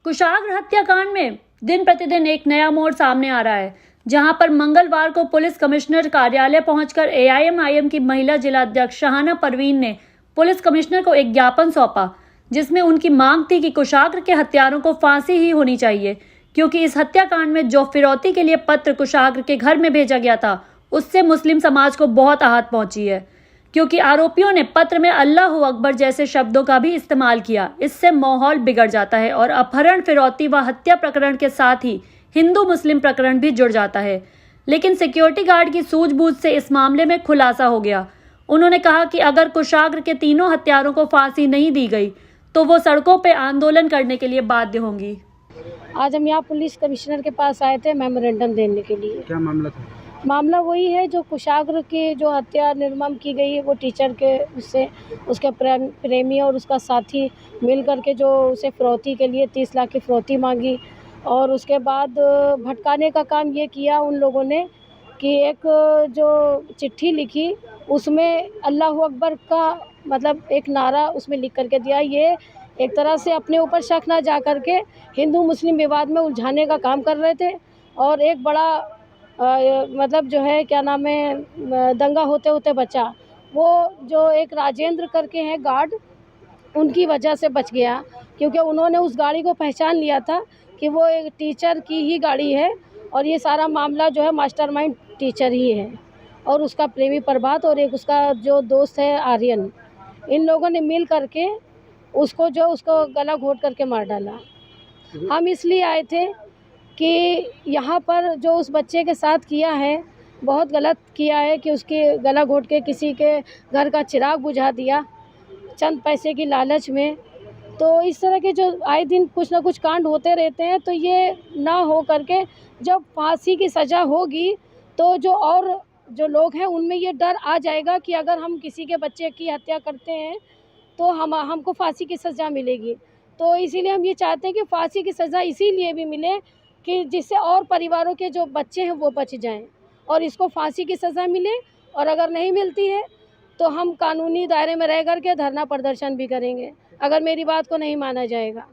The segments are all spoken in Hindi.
कुशाग्र हत्याकांड में दिन प्रतिदिन एक नया मोड़ सामने आ रहा है, जहां पर मंगलवार को पुलिस कमिश्नर कार्यालय पहुंचकर एआईएमआईएम की महिला जिला अध्यक्ष शाहाना परवीन ने पुलिस कमिश्नर को एक ज्ञापन सौंपा, जिसमें उनकी मांग थी कि कुशाग्र के हत्यारों को फांसी ही होनी चाहिए, क्योंकि इस हत्याकांड में जो फिरौती के लिए पत्र कुशाग्र के घर में भेजा गया था, उससे मुस्लिम समाज को बहुत आहत पहुंची है, क्योंकि आरोपियों ने पत्र में अल्लाह अकबर जैसे शब्दों का भी इस्तेमाल किया। इससे माहौल बिगड़ जाता है और अपहरण, फिरौती व हत्या प्रकरण के साथ ही हिंदू मुस्लिम प्रकरण भी जुड़ जाता है। लेकिन सिक्योरिटी गार्ड की सूझबूझ से इस मामले में खुलासा हो गया। उन्होंने कहा कि अगर कुशाग्र के तीनों हत्यारों को फांसी नहीं दी गई तो वो सड़कों पर आंदोलन करने के लिए बाध्य होंगी। आज हम यहाँ पुलिस कमिश्नर के पास आए थे मेमोरेंडम देने के लिए। क्या मामला था? मामला वही है जो कुशाग्र की जो हत्या निर्मम की गई है, वो टीचर के उससे उसके प्रेमी और उसका साथी मिल करके जो उसे फिरौती के लिए 30 लाख की फिरौती मांगी, और उसके बाद भटकाने का काम ये किया उन लोगों ने कि एक जो चिट्ठी लिखी उसमें अल्लाह अकबर का मतलब एक नारा उसमें लिख करके दिया। ये एक तरह से अपने ऊपर शक ना जा करके हिंदू मुस्लिम विवाद में उलझाने का काम कर रहे थे, और एक बड़ा मतलब जो है क्या नाम है दंगा होते होते बचा। वो जो एक राजेंद्र करके हैं गार्ड, उनकी वजह से बच गया, क्योंकि उन्होंने उस गाड़ी को पहचान लिया था कि वो एक टीचर की ही गाड़ी है, और ये सारा मामला जो है मास्टरमाइंड टीचर ही है, और उसका प्रेमी प्रभात और एक उसका जो दोस्त है आर्यन, इन लोगों ने मिल करके उसको गला घोट करके मार डाला। हम इसलिए आए थे कि यहाँ पर जो उस बच्चे के साथ किया है बहुत गलत किया है, कि उसके गला घोट के किसी के घर का चिराग बुझा दिया चंद पैसे की लालच में। तो इस तरह के जो आए दिन कुछ ना कुछ कांड होते रहते हैं, तो ये ना हो करके जब फांसी की सज़ा होगी तो जो लोग हैं उनमें ये डर आ जाएगा कि अगर हम किसी के बच्चे की हत्या करते हैं तो हमको फांसी की सज़ा मिलेगी। तो इसीलिए हम ये चाहते हैं कि फांसी की सज़ा इसीलिए भी मिले कि जिससे और परिवारों के जो बच्चे हैं वो बच जाएं, और इसको फांसी की सज़ा मिले। और अगर नहीं मिलती है तो हम कानूनी दायरे में रह करके धरना प्रदर्शन भी करेंगे, अगर मेरी बात को नहीं माना जाएगा।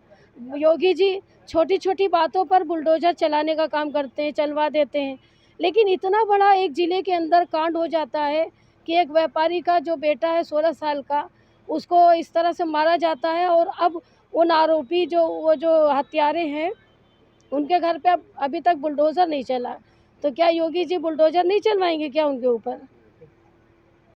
योगी जी छोटी छोटी बातों पर बुलडोज़र चलाने का काम करते हैं, चलवा देते हैं, लेकिन इतना बड़ा एक ज़िले के अंदर कांड हो जाता है कि एक व्यापारी का जो बेटा है 16 साल का, उसको इस तरह से मारा जाता है, और अब उन आरोपी जो हत्यारे हैं उनके घर पे अब अभी तक बुलडोज़र नहीं चला। तो क्या योगी जी बुलडोज़र नहीं चलवाएंगे क्या उनके ऊपर?